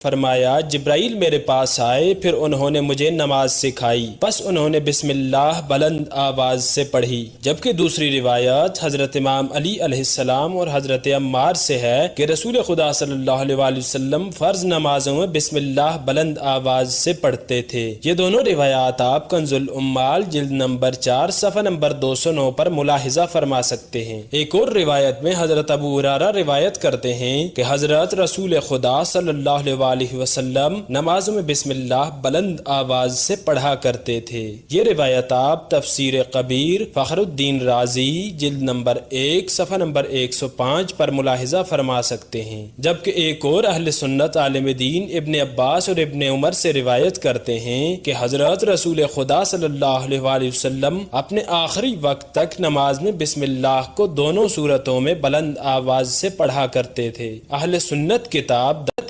فرمایا جبرائیل میرے پاس آئے، پھر انہوں نے مجھے نماز سکھائی، بس انہوں نے بسم اللہ بلند آواز سے پڑھی۔ جبکہ دوسری روایت حضرت امام علی علیہ السلام اور حضرت عمار سے ہے کہ رسول خدا صلی اللہ علیہ وآلہ وسلم فرض نمازوں میں بسم اللہ بلند آواز سے پڑھتے تھے۔ یہ دونوں روایات آپ کنز الامال جلد نمبر 4 صفحہ نمبر 209 پر ملاحظہ فرما سکتے ہیں۔ ایک اور روایت میں حضرت ابو ہریرہ روایت کرتے ہیں کہ حضرت رسول خدا صلی اللہ علیہ وسلم نمازوں میں بسم اللہ بلند آواز سے پڑھا کرتے تھے۔ یہ روایت آپ تفسیر کبیر فخر الدین رازی جلد نمبر 1 صفحہ نمبر 105 پر ملاحظہ فرما سکتے ہیں۔ جبکہ ایک اور اہل سنت عالم دین ابن عباس اور ابن عمر سے روایت کرتے ہیں کہ حضرت رسول خدا صلی اللہ علیہ وآلہ وسلم اپنے آخری وقت تک نماز میں بسم اللہ کو دونوں صورتوں میں بلند آواز سے پڑھا کرتے تھے۔ اہل سنت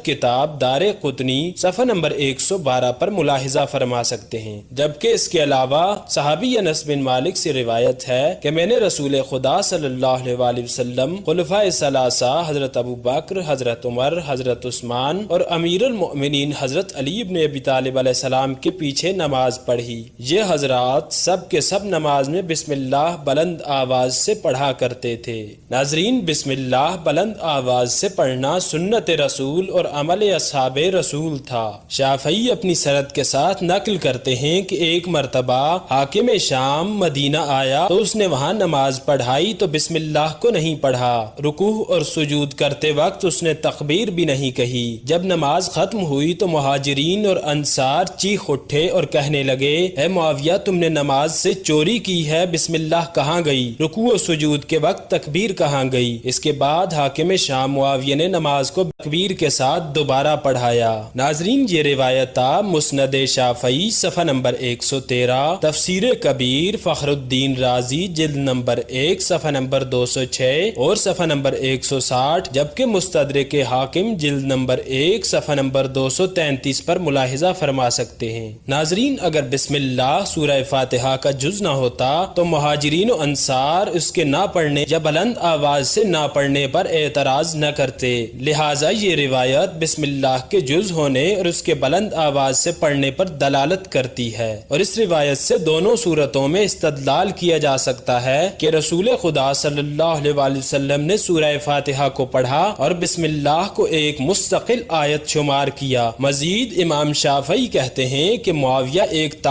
کتاب دار قطنی صفحہ نمبر 112 پر ملاحظہ فرما سکتے ہیں۔ جبکہ اس کے علاوہ صحابی انس بن مالک سے روایت ہے کہ میں نے رسول خدا صلی اللہ علیہ وآلہ وسلم خلفائے ثلاثہ حضرت ابو بکر، حضرت عمر، حضرت عثمان اور امیر المؤمنین حضرت علی بن ابی طالب علیہ السلام کے پیچھے نماز پڑھی۔ یہ حضرات سب کے سب نماز میں بسم اللہ بلند آواز سے پڑھا کرتے تھے۔ ناظرین، بسم اللہ بلند آواز سے پڑھنا سنت رسول اور عمل اصحاب رسول تھا۔ شافعی اپنی سند کے ساتھ نقل کرتے ہیں کہ ایک مرتبہ حاکم شام مدینہ آیا تو اس نے وہاں نماز پڑھائی تو بسم اللہ کو نہیں پڑھا۔ رکوع اور سجود کرتے وقت اس نے تکبیر بھی نہیں کہی۔ جب نماز ختم ہوئی تو مہاجرین اور انصار چیخ اٹھے اور کہنے لگے، اے معاویہ، تم نے نماز سے چوری کی ہے، بسم اللہ کہاں گئی؟ رکوع و سجود کے وقت تکبیر کہاں گئی؟ اس کے بعد حاکم شام معاویہ نے نماز کو تکبیر کے ساتھ دوبارہ پڑھایا۔ ناظرین، یہ روایت مسند شافعی صفحہ نمبر 113، تفسیر کبیر فخر الدین رازی جلد نمبر 1 صفحہ نمبر 206 اور صفحہ نمبر 160، جبکہ مستدرک حاکم جلد نمبر 1 صفحہ نمبر 233 پر ملاحظہ فرما سکتے ہیں۔ ناظرین، اگر بسم اللہ سورہ فاتحہ کا جز نہ ہوتا تو مہاجرین و انصار اس کے نہ پڑھنے یا بلند آواز سے نہ پڑھنے پر اعتراض نہ کرتے، لہٰذا یہ روایت بسم اللہ کے جز ہونے اور اس کے بلند آواز سے پڑھنے پر دلالت کرتی ہے، اور اس روایت سے دونوں صورتوں میں استدلال کیا جا سکتا ہے کہ رسول خدا صلی اللہ علیہ وآلہ وسلم نے سورہ فاتحہ کو پڑھا اور بسم اللہ کو ایک مستقل آیت شمار کیا۔ مزید امام شافعی کہتے ہیں کہ معاویہ ایک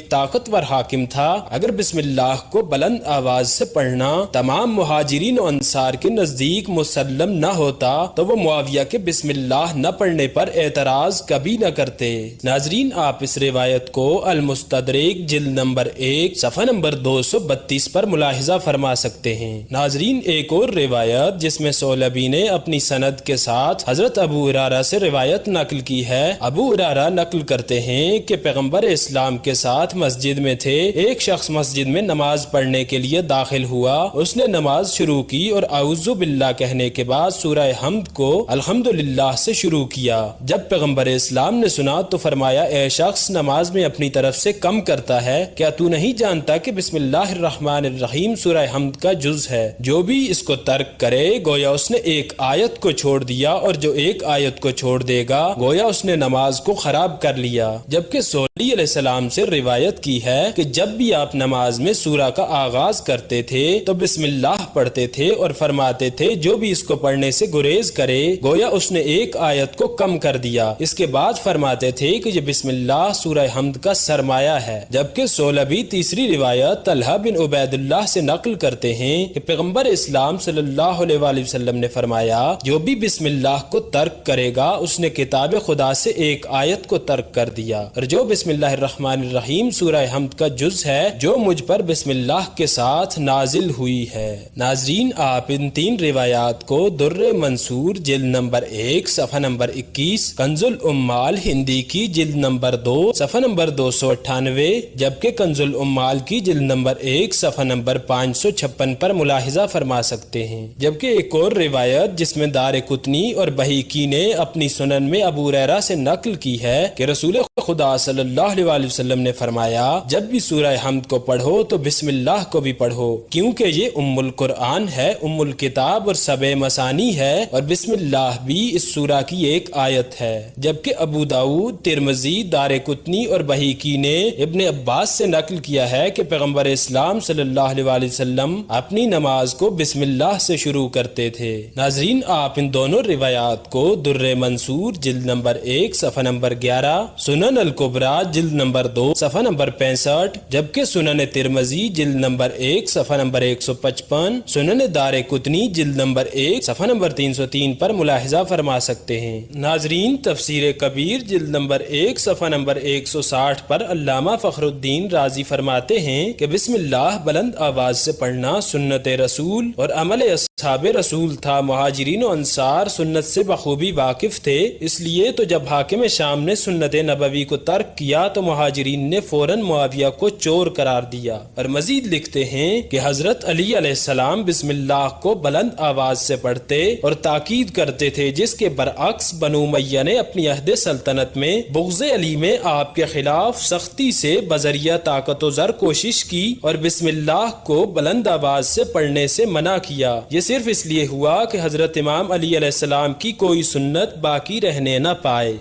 طاقتور حاکم تھا۔ اگر بسم اللہ کو بلند آواز سے پڑھنا تمام مہاجرین و انصار کے نزدیک مسلم نہ ہوتا تو وہ معاویہ کے بسم اللہ نہ پڑھنے پر اعتراض کبھی نہ کرتے۔ ناظرین، آپ اس روایت کو المستدرک جلد نمبر 1 صفحہ نمبر 232 پر ملاحظہ فرما سکتے ہیں۔ ناظرین، ایک اور روایت جس میں سولبی نے اپنی سند کے ساتھ حضرت ابو ہریرہ سے روایت نقل کی ہے۔ ابو ہریرہ نقل کرتے ہیں کہ پیغمبر اسلام کے ساتھ مسجد میں تھے۔ ایک شخص مسجد میں نماز پڑھنے کے لیے داخل ہوا۔ اس نے نماز شروع کی اور اعوذ باللہ کہنے کے بعد سورہ حمد کو الحمدللہ سے شروع کیا۔ جب پیغمبر اسلام نے سنا تو فرمایا، اے شخص، نماز میں اپنی طرف سے کم کرتا ہے، کیا تو نہیں جانتا کہ بسم اللہ الرحمن الرحیم سورہ حمد کا جز ہے؟ جو بھی اس کو ترک کرے گویا اس نے ایک آیت کو چھوڑ دیا، اور جو ایک آیت کو چھوڑ دے گا گویا اس نے نماز کو خراب کر لیا۔ جبکہ سولی علیہ السلام سے روایت کی ہے کہ جب بھی آپ نماز میں سورہ کا آغاز کرتے تھے تو بسم اللہ پڑھتے تھے اور فرماتے تھے جو بھی اس کو پڑھنے سے گریز کرے گویا اس نے ایک آیت کو کم کر دیا۔ اس کے بعد فرماتے تھے کہ یہ بسم اللہ سورہ حمد کا سرمایہ ہے۔ جبکہ سولبی تیسری روایت طلحہ بن عبید اللہ سے نقل کرتے ہیں کہ پیغمبر اسلام صلی اللہ علیہ وآلہ وسلم نے فرمایا، جو بھی بسم اللہ کو ترک کرے گا اس نے کتاب خدا سے ایک آیت کو ترک کر دیا، اور جو بسم اللہ الرحمن الرحیم سورہ حمد کا جز ہے جو مجھ پر بسم اللہ کے ساتھ نازل ہوئی ہے۔ ناظرین، آپ ان تین روایات کو در منصور جلد نمبر 1 صفحہ نمبر 21، کنز الامال ہندی کی جلد نمبر 2 صفحہ نمبر 298، جبکہ کنز الامال کی جلد نمبر 1 صفحہ نمبر 556 پر ملاحظہ فرما سکتے ہیں۔ جبکہ ایک اور روایت جس میں دار قطنی اور بہیقی نے اپنی سنن میں ابو ہریرہ سے نقل کی ہے کہ رسول خدا صلی اللہ علیہ وسلم وسلم نے فرمایا جب بھی سورہ حمد کو پڑھو تو بسم اللہ کو بھی پڑھو، کیونکہ یہ ام القرآن ہے، ام الکتاب اور سبع مثانی ہے، اور بسم اللہ بھی اس سورہ کی ایک آیت ہے۔ جبکہ ابو داؤد، ترمذی، دارقطنی اور بہیقی نے ابن عباس سے نقل کیا ہے کہ پیغمبر اسلام صلی اللہ علیہ وسلم اپنی نماز کو بسم اللہ سے شروع کرتے تھے۔ ناظرین، آپ ان دونوں روایات کو در منصور جلد نمبر 1 صفحہ نمبر 11، سنن الکبریٰ جلد نمبر 2 صفحہ نمبر 65، جبکہ سنن ترمذی جلد نمبر 1 صفحہ نمبر 155، سنن دارقطنی جلد نمبر 1 صفحہ نمبر 303 پر ملاحظہ فرما سکتے ہیں۔ ناظرین، تفسیر کبیر جلد نمبر 1 صفحہ نمبر 160 پر علامہ فخر الدین رازی فرماتے ہیں کہ بسم اللہ بلند آواز سے پڑھنا سنت رسول اور عمل اصحاب رسول تھا۔ مہاجرین و انصار سنت سے بخوبی واقف تھے، اس لیے تو جب حاکم شام نے سنت نبوی کو ترک کیا تو مہاجرین نے فوراً معاویہ کو چور قرار دیا۔ اور مزید لکھتے ہیں کہ حضرت علی علیہ السلام بسم اللہ کو بلند آواز سے پڑھتے اور تاکید کرتے تھے، جس کے برعکس بنو امیہ نے اپنی عہد سلطنت میں بغض علی میں آپ کے خلاف سختی سے بذریعہ طاقت و زر کوشش کی اور بسم اللہ کو بلند آواز سے پڑھنے سے منع کیا۔ یہ صرف اس لیے ہوا کہ حضرت امام علی علیہ السلام کی کوئی سنت باقی رہنے نہ پائے۔